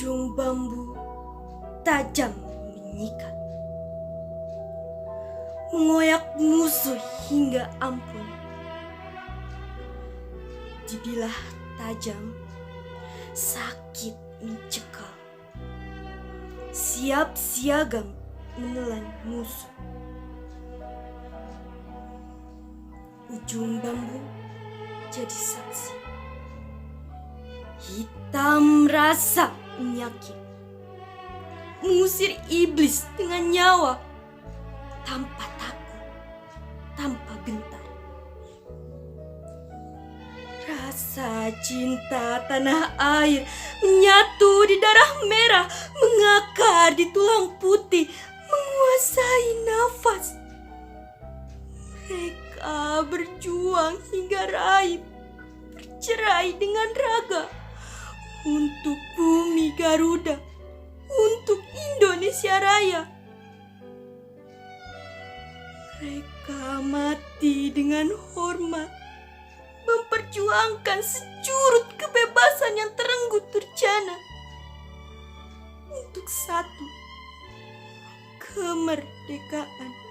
Ujung bambu tajam menyikat, mengoyak musuh hingga ampun. Dibilah tajam, sakit mencekal, siap siaga menelan musuh. Ujung bambu jadi saksi, hitam rasa penyakit, mengusir iblis dengan nyawa, tanpa takut, tanpa gentar. Rasa cinta tanah air menyatu di darah merah, mengakar di tulang putih, menguasai nafas. Mereka berjuang hingga raib, bercerai dengan raga, untuk bumi Garuda, untuk Indonesia Raya. Mereka mati dengan hormat, memperjuangkan securut kebebasan yang terenggut durjana untuk satu kemerdekaan.